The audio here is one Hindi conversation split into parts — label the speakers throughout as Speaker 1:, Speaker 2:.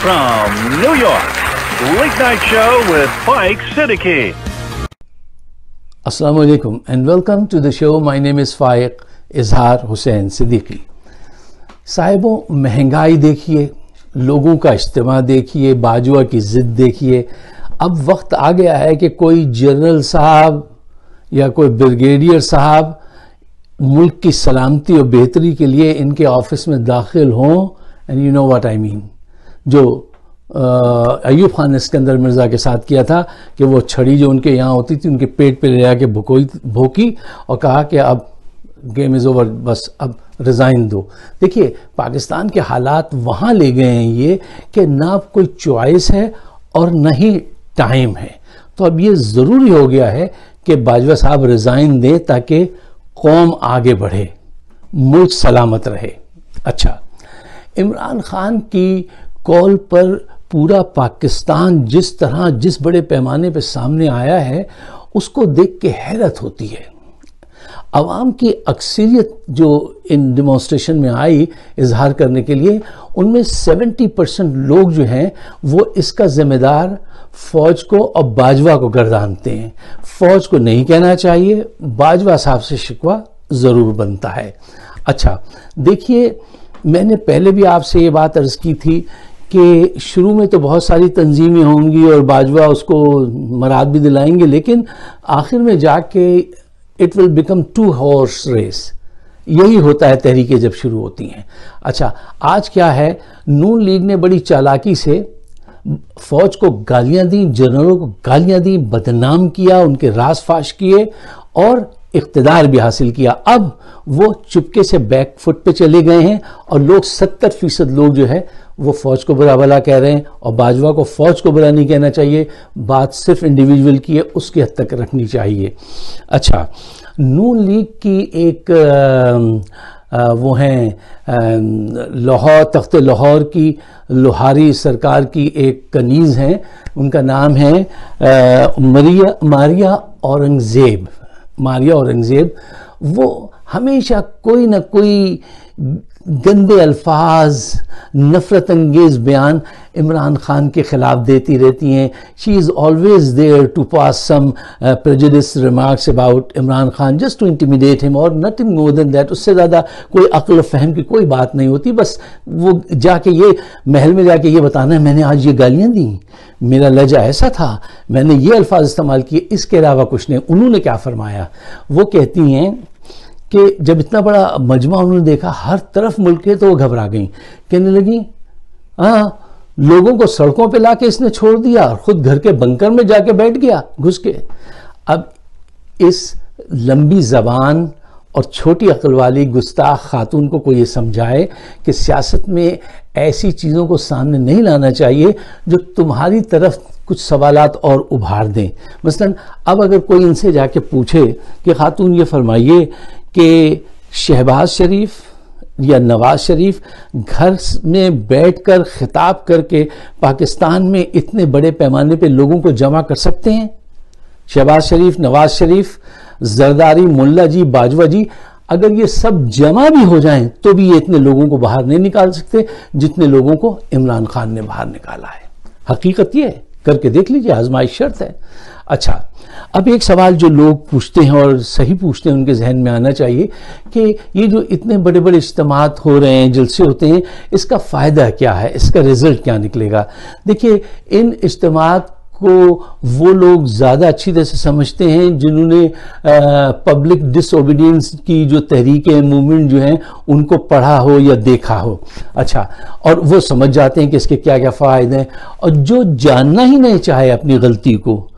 Speaker 1: from New York, Late Night Show with Faiq Siddiqui.
Speaker 2: Assalamu alaikum and welcome to the show. My name is Faiq Izhar Hussain Siddiqui. साहिबों, महंगाई देखिए, लोगों का इज्तिमा देखिए, बाजुआ की ज़िद देखिए। अब वक्त आ गया है कि कोई जनरल साहब या कोई ब्रिगेडियर साहब मुल्क की सलामती और बेहतरी के लिए इनके ऑफिस में दाखिल हों। And you know what I mean, जो अयूब खान ने सिकंदर मिर्ज़ा के साथ किया था कि वो छड़ी जो उनके यहाँ होती थी उनके पेट पे ले आके भोंकी और कहा कि अब गेम इज़ ओवर, बस अब रिज़ाइन दो। देखिए, पाकिस्तान के हालात वहाँ ले गए हैं ये कि ना कोई चॉइस है और न ही टाइम है। तो अब ये ज़रूरी हो गया है कि बाजवा साहब रिज़ाइन दें ताकि कौम आगे बढ़े, मुल्क सलामत रहे। अच्छा, इमरान खान की कॉल पर पूरा पाकिस्तान जिस तरह जिस बड़े पैमाने पर सामने आया है उसको देख के हैरत होती है। अवाम की अक्सरियत जो इन डिमॉन्स्ट्रेशन में आई इजहार करने के लिए, उनमें 70% लोग जो हैं वो इसका जिम्मेदार फौज को और बाजवा को गर्दानते हैं। फौज को नहीं कहना चाहिए, बाजवा साहब से शिकवा ज़रूर बनता है। अच्छा देखिए, मैंने पहले भी आपसे ये बात अर्ज़ की थी कि शुरू में तो बहुत सारी तंजीमें होंगी और बाजवा उसको मराद भी दिलाएंगे, लेकिन आखिर में जाके it will become two horse race. यही होता है तहरीकें जब शुरू होती हैं। अच्छा, आज क्या है, नून लीग ने बड़ी चालाकी से फौज को गालियां दी, जनरलों को गालियां दी, बदनाम किया, उनके राज फाश किए और इख्तिदार भी हासिल किया। अब वो चुपके से बैक फुट पे चले गए हैं और लोग 70% लोग जो है वो फौज को बुरा भला कह रहे हैं और बाजवा को फौज को बुरा नहीं कहना चाहिए। बात सिर्फ इंडिविजुअल की है, उसकी हद तक रखनी चाहिए। अच्छा, नून लीग की एक वो हैं लाहौर, तख्त लाहौर की लोहारी सरकार की एक कनीज़ हैं, उनका नाम है मारिया औरंगज़ेब। वो हमेशा कोई ना कोई गंदे अल्फाज, नफरत अंगेज बयान इमरान खान के खिलाफ देती रहती हैं। She is always there to pass some prejudice remarks about Imran Khan just to intimidate him और नथिंग मोर देन दैट। उससे ज़्यादा कोई अक्ल फहम की कोई बात नहीं होती। बस वो जाके ये महल में जाके ये बताना है मैंने आज ये गालियाँ दी, मेरा लहजा ऐसा था, मैंने ये अल्फाज इस्तेमाल किए, इसके अलावा कुछ नहीं। उन्होंने क्या फरमाया, वो कहती हैं कि जब इतना बड़ा मजमा उन्होंने देखा हर तरफ मुल्क है तो वो घबरा गई, कहने लगी हाँ, लोगों को सड़कों पे लाके इसने छोड़ दिया और खुद घर के बंकर में जाके बैठ गया घुस के। अब इस लंबी जबान और छोटी अक्ल वाली गुस्ताख खातून को कोई ये समझाए कि सियासत में ऐसी चीज़ों को सामने नहीं लाना चाहिए जो तुम्हारी तरफ कुछ सवालात और उभार दें। मसलन अब अगर कोई इनसे जाके पूछे कि खातून ये फरमाइए कि शहबाज शरीफ या नवाज शरीफ घर में बैठकर खिताब करके पाकिस्तान में इतने बड़े पैमाने पे लोगों को जमा कर सकते हैं? शहबाज शरीफ, नवाज शरीफ, जरदारी, मुल्ला जी, बाजवा जी, अगर ये सब जमा भी हो जाएं तो भी ये इतने लोगों को बाहर नहीं निकाल सकते जितने लोगों को इमरान खान ने बाहर निकाला है। हकीकत ये है, करके देख लीजिए, आजमाइश शर्त है। अच्छा, अब एक सवाल जो लोग पूछते हैं और सही पूछते हैं, उनके जहन में आना चाहिए कि ये जो इतने बड़े बड़े इज्तिमात हो रहे हैं, जलसे होते हैं, इसका फ़ायदा क्या है, इसका रिजल्ट क्या निकलेगा? देखिए, इन इज्तिमात को वो लोग ज़्यादा अच्छी तरह से समझते हैं जिन्होंने पब्लिक डिसओबीडियंस की जो तहरीकें, मूवमेंट जो हैं उनको पढ़ा हो या देखा हो। अच्छा, और वो समझ जाते हैं कि इसके क्या क्या फ़ायदे हैं। और जो जानना ही नहीं चाहे अपनी गलती को,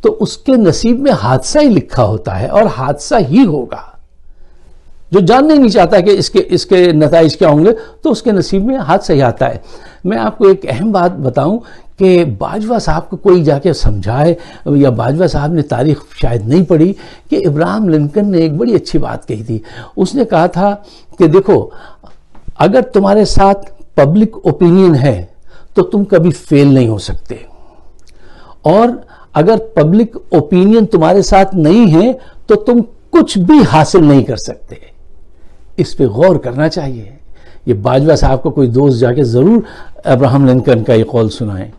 Speaker 2: तो उसके नसीब में हादसा ही लिखा होता है और हादसा ही होगा। जो जानना ही नहीं चाहता कि इसके नताइज क्या होंगे, तो उसके नसीब में हादसा ही आता है। मैं आपको एक अहम बात बताऊं कि बाजवा साहब को कोई जाके समझाए, या बाजवा साहब ने तारीख शायद नहीं पढ़ी, कि इब्राहिम लिंकन ने एक बड़ी अच्छी बात कही थी। उसने कहा था कि देखो, अगर तुम्हारे साथ पब्लिक ओपिनियन है तो तुम कभी फेल नहीं हो सकते, और अगर पब्लिक ओपिनियन तुम्हारे साथ नहीं है तो तुम कुछ भी हासिल नहीं कर सकते। इस पे गौर करना चाहिए ये बाजवा साहब को कोई दोस्त जाके ज़रूर अब्राहम लिंकन का ये कौल सुनाएं।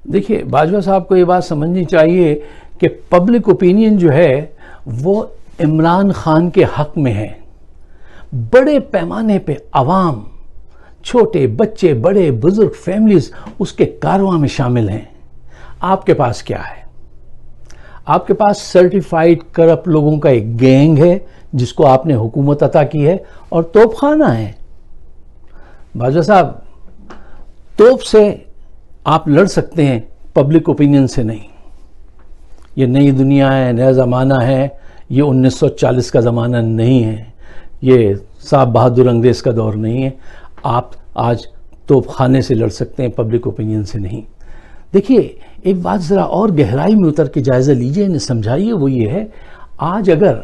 Speaker 2: देखिए, बाजवा साहब को ये बात समझनी चाहिए कि पब्लिक ओपिनियन जो है वो इमरान खान के हक में है। बड़े पैमाने पे अवाम, छोटे बच्चे, बड़े बुजुर्ग, फैमिलीज उसके कारवां में शामिल हैं। आपके पास क्या है? आपके पास सर्टिफाइड करप्ट लोगों का एक गैंग है जिसको आपने हुकूमत अता की है, और तोपखाना है। बाजवा साहब, तोप से आप लड़ सकते हैं, पब्लिक ओपिनियन से नहीं। ये नई दुनिया है, नया ज़माना है, ये 1940 का ज़माना नहीं है, ये साहब बहादुर अंग्रेज़ का दौर नहीं है। आप आज तोपखाने से लड़ सकते हैं, पब्लिक ओपिनियन से नहीं। देखिए, एक बात ज़रा और गहराई में उतर के जायज़ा लीजिए, इन्हें समझाइए। वो ये है, आज अगर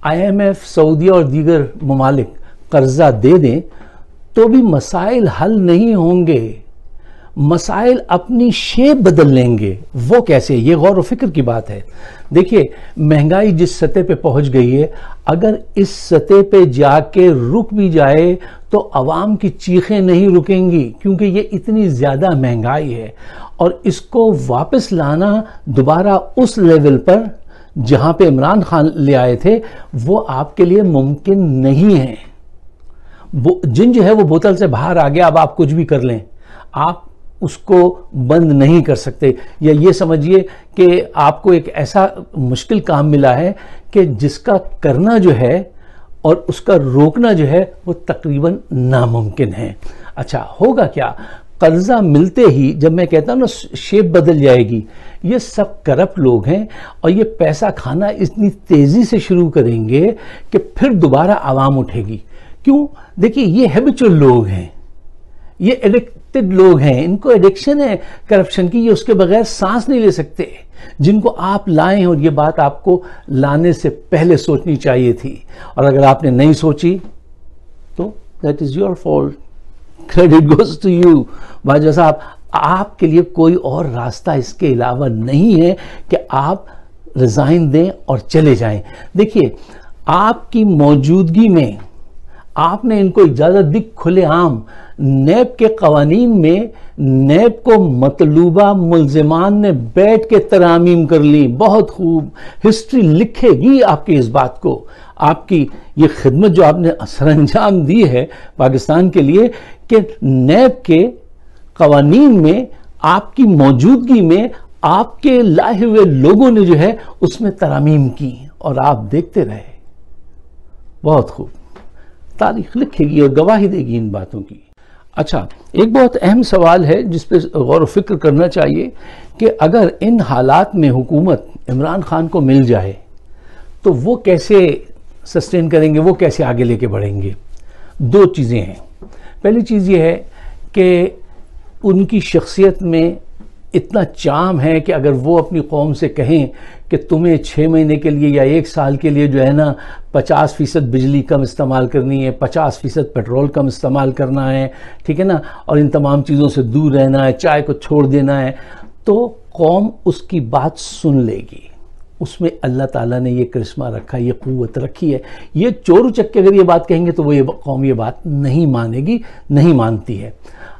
Speaker 2: IMF, सऊदी और दीगर ममालिक कर्जा दे दें तो भी मसाइल हल नहीं होंगे, मसाइल अपनी शेप बदल लेंगे। वो कैसे? ये गौर व फिक्र की बात है। देखिए, महंगाई जिस सतह पे पहुंच गई है, अगर इस सतह पे जाके रुक भी जाए तो आवाम की चीखें नहीं रुकेंगी, क्योंकि ये इतनी ज़्यादा महंगाई है। और इसको वापस लाना दोबारा उस लेवल पर जहां पे इमरान खान ले आए थे, वो आपके लिए मुमकिन नहीं है। जिन जो है वो बोतल से बाहर आ गया, अब आप कुछ भी कर लें, आप उसको बंद नहीं कर सकते। या ये समझिए कि आपको एक ऐसा मुश्किल काम मिला है कि जिसका करना जो है और उसका रोकना जो है वो तकरीबन नामुमकिन है। अच्छा, होगा क्या? कर्जा मिलते ही, जब मैं कहता हूं ना शेप बदल जाएगी, ये सब करप्ट लोग हैं और ये पैसा खाना इतनी तेजी से शुरू करेंगे कि फिर दोबारा आवाम उठेगी। क्यों? देखिए, ये हैबिचुअल लोग हैं, ये एडिक्टेड लोग हैं, इनको एडिक्शन है करप्शन की, ये उसके बगैर सांस नहीं ले सकते। जिनको आप लाए हैं, और ये बात आपको लाने से पहले सोचनी चाहिए थी, और अगर आपने नहीं सोची तो that is your fault, credit goes to you. Bajwa साहब, आपके लिए कोई और रास्ता इसके अलावा नहीं है कि आप रिजाइन दें और चले जाएं। देखिए, आपकी मौजूदगी में आपने इनको इजाजत दी खुलेआम। नैब के कवानीन में नैब को मतलूबा मुल्जिमान ने बैठ के तरामीम कर ली। बहुत खूब, हिस्ट्री लिखेगी आपकी इस बात को। आपकी ये खिदमत जो आपने सरअंजाम दी है पाकिस्तान के लिए, कि नैब के कवानीन में आपकी मौजूदगी में आपके लाए हुए लोगों ने जो है उसमें तरामीम की और आप देखते रहे। बहुत खूब, तारीख लिखेगी और गवाही देगी इन बातों की। अच्छा, एक बहुत अहम सवाल है जिस पे गौर व फिक्र करना चाहिए कि अगर इन हालात में हुकूमत इमरान खान को मिल जाए तो वो कैसे सस्टेन करेंगे, वो कैसे आगे लेके बढ़ेंगे। दो चीज़ें हैं। पहली चीज़ ये है कि उनकी शख्सियत में इतना चाम है कि अगर वो अपनी कौम से कहें कि तुम्हें 6 महीने के लिए या 1 साल के लिए जो है ना 50% बिजली कम इस्तेमाल करनी है, 50% पेट्रोल कम इस्तेमाल करना है, ठीक है ना, और इन तमाम चीज़ों से दूर रहना है, चाय को छोड़ देना है, तो कौम उसकी बात सुन लेगी। उसमें अल्लाह ताला ने ये करिश्मा रखा, ये क़ुव्वत रखी है। ये चोर उचक्के अगर ये बात कहेंगे तो वो ये कौम ये बात नहीं मानेगी, नहीं मानती है।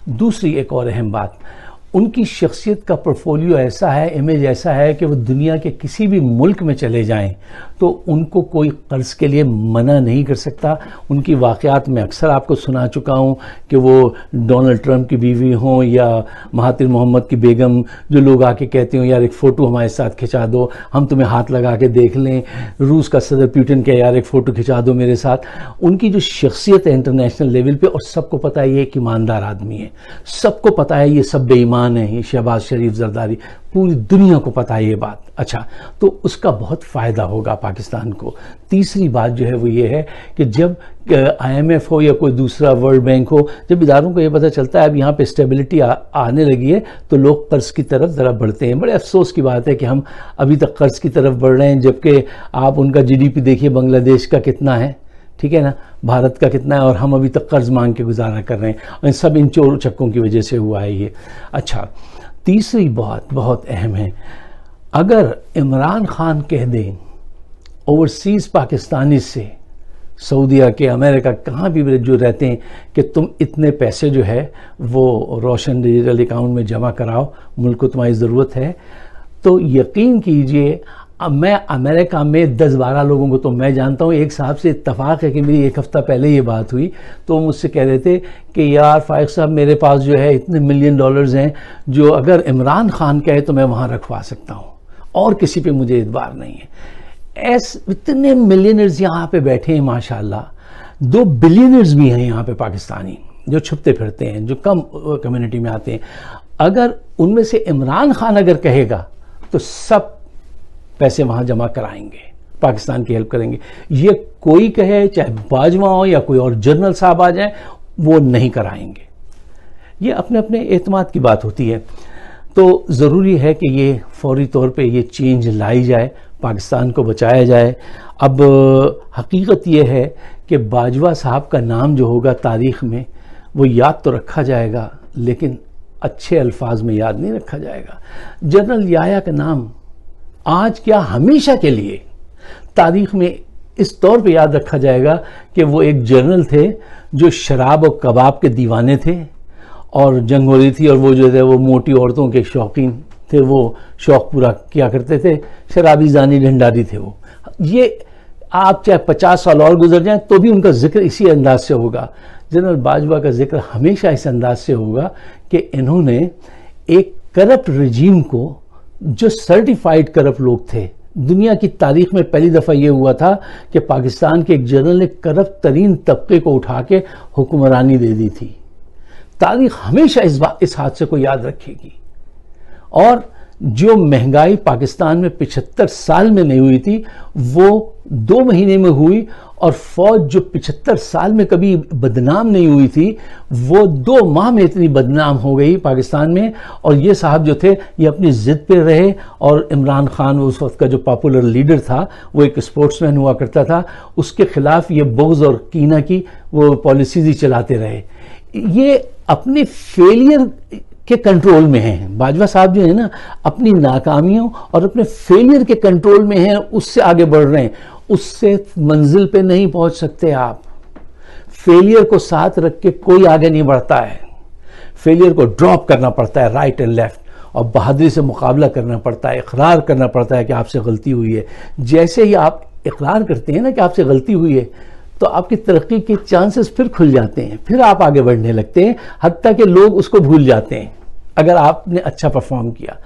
Speaker 2: दूसरी एक और अहम बात, उनकी शख्सियत का पोर्टफोलियो ऐसा है, इमेज ऐसा है कि वो दुनिया के किसी भी मुल्क में चले जाएं तो उनको कोई कर्ज के लिए मना नहीं कर सकता। उनकी वाक़यात में अक्सर आपको सुना चुका हूं कि वो डोनाल्ड ट्रंप की बीवी हों या महातिर मोहम्मद की बेगम, जो लोग आके कहते हो यार एक फ़ोटो हमारे साथ खिंचा दो, हम तुम्हें हाथ लगा के देख लें। रूस का सदर पुतिन कहे यार एक फ़ोटो खिंचा दो मेरे साथ। उनकी जो शख्सियत है इंटरनेशनल लेवल पर, और सबको पता है ये एक ईमानदार आदमी है, सबको पता है ये सब बेईमान है, शहबाज शरीफ, जरदारी, पूरी दुनिया को पता है ये बात। अच्छा, तो उसका बहुत फायदा होगा पाकिस्तान को। तीसरी बात जो है वो ये है कि जब IMF हो या कोई दूसरा वर्ल्ड बैंक हो, जब इदारों को ये पता चलता है अब यहाँ पे स्टेबिलिटी आने लगी है तो लोग कर्ज की तरफ ज़रा बढ़ते हैं। बड़े अफसोस की बात है कि हम अभी तक कर्ज की तरफ बढ़ रहे हैं, जबकि आप उनका GDP देखिए बांग्लादेश का कितना है, ठीक है ना, भारत का कितना है, और हम अभी तक कर्ज मांग के गुजारा कर रहे हैं। और सब इन चोर चक्कों की वजह से हुआ है ये। अच्छा, तीसरी बात बहुत अहम है, अगर इमरान खान कह दें ओवरसीज़ पाकिस्तानी से सऊदीया के, अमेरिका, कहाँ भी जो रहते हैं कि तुम इतने पैसे जो है वो रोशन डिजिटल अकाउंट में जमा कराओ, मुल्क को तुम्हारी ज़रूरत है। तो यकीन कीजिए, अब मैं अमेरिका में 10-12 लोगों को तो मैं जानता हूँ। एक साहब से इत्तफाक है कि मेरी 1 हफ़्ता पहले ये बात हुई, तो मुझसे कह रहे थे कि यार फाइक साहब, मेरे पास जो है इतने $1 मिलियन हैं जो अगर इमरान खान कहे तो मैं वहाँ रखवा सकता हूँ, और किसी पे मुझे इतबार नहीं है। इतने मिलियनर्स यहाँ पे बैठे हैं माशाल्लाह। 2 बिलियनर्स भी हैं यहाँ पे पाकिस्तानी, जो छुपते फिरते हैं, जो कम कम्युनिटी में आते हैं। अगर उनमें से इमरान खान अगर कहेगा तो सब पैसे वहाँ जमा कराएंगे, पाकिस्तान की हेल्प करेंगे। ये कोई कहे, चाहे बाजवा हो या कोई और जनरल साहब आ जाए, वो नहीं कराएंगे। ये अपने अपने एतमाद की बात होती है। तो ज़रूरी है कि ये फौरी तौर पे ये चेंज लाई जाए, पाकिस्तान को बचाया जाए। अब हकीकत ये है कि बाजवा साहब का नाम जो होगा तारीख़ में, वो याद तो रखा जाएगा, लेकिन अच्छे अल्फाज में याद नहीं रखा जाएगा। जनरल याया का नाम आज क्या हमेशा के लिए तारीख़ में इस तौर पे याद रखा जाएगा कि वो एक जनरल थे जो शराब और कबाब के दीवाने थे, और जंग हो रही थी और वो जो थे वो मोटी औरतों के शौकीन थे, वो शौक़ पूरा किया करते थे, शराबी जानी ढंडारी थे वो। ये आप चाहे 50 साल और गुजर जाएं तो भी उनका जिक्र इसी अंदाज से होगा। जनरल बाजवा का जिक्र हमेशा इस अंदाज से होगा कि इन्होंने एक करप्ट रजीम को, जो सर्टिफाइड करप्ट लोग थे, दुनिया की तारीख में पहली दफ़ा ये हुआ था कि पाकिस्तान के एक जनरल ने करप्ट तरीन तबके को उठा के हुक्मरानी दे दी थी। तारीख हमेशा इस हादसे को याद रखेगी। और जो महंगाई पाकिस्तान में 75 साल में नहीं हुई थी, वो 2 महीने में हुई, और फौज जो 75 साल में कभी बदनाम नहीं हुई थी, वो 2 माह में इतनी बदनाम हो गई पाकिस्तान में। और ये साहब जो थे, ये अपनी ज़िद पे रहे, और इमरान खान उस वक्त का जो पॉपुलर लीडर था, वो एक स्पोर्ट्समैन हुआ करता था, उसके खिलाफ ये बुग़्ज़ और कीना की वो पॉलिसीज़ ही चलाते रहे। ये अपने फेलियर के कंट्रोल में हैं। बाजवा साहब जो है ना, अपनी नाकामियों और अपने फेलियर के कंट्रोल में हैं, उससे आगे बढ़ रहे हैं। उससे मंजिल पे नहीं पहुंच सकते आप। फेलियर को साथ रख के कोई आगे नहीं बढ़ता है। फेलियर को ड्रॉप करना पड़ता है, राइट एंड लेफ्ट, और बहादुरी से मुकाबला करना पड़ता है, इकरार करना पड़ता है कि आपसे गलती हुई है। जैसे ही आप इकरार करते हैं ना कि आपसे गलती हुई है, तो आपकी तरक्की के चांसेस फिर खुल जाते हैं, फिर आप आगे बढ़ने लगते हैं, हत्ता कि लोग उसको भूल जाते हैं अगर आपने अच्छा परफॉर्म किया।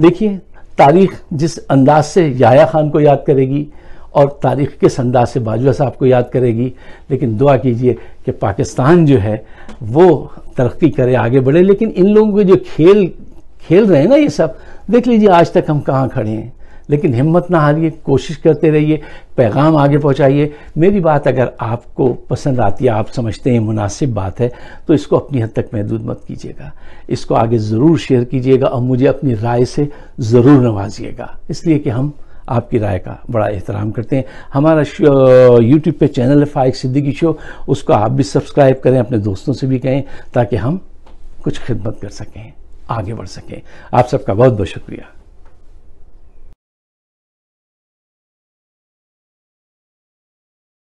Speaker 2: देखिए, तारीख जिस अंदाज से याया खान को याद करेगी और तारीख किस अंदाज से बाजवा साहब को याद करेगी, लेकिन दुआ कीजिए कि पाकिस्तान जो है वो तरक्की करे, आगे बढ़े। लेकिन इन लोगों के जो खेल रहे हैं ना ये सब, देख लीजिए आज तक हम कहाँ खड़े हैं। लेकिन हिम्मत ना हारिए, कोशिश करते रहिए, पैगाम आगे पहुंचाइए। मेरी बात अगर आपको पसंद आती है, आप समझते हैं मुनासिब बात है, तो इसको अपनी हद तक महदूद मत कीजिएगा, इसको आगे ज़रूर शेयर कीजिएगा और मुझे अपनी राय से ज़रूर नवाजिएगा, इसलिए कि हम आपकी राय का बड़ा एहतराम करते हैं। हमारा यूट्यूब पे चैनल है फाइक सिद्दीकी शो, उसको आप भी सब्सक्राइब करें, अपने दोस्तों से भी कहें, ताकि हम कुछ खिदमत कर सकें, आगे बढ़ सकें। आप सबका बहुत बहुत शुक्रिया।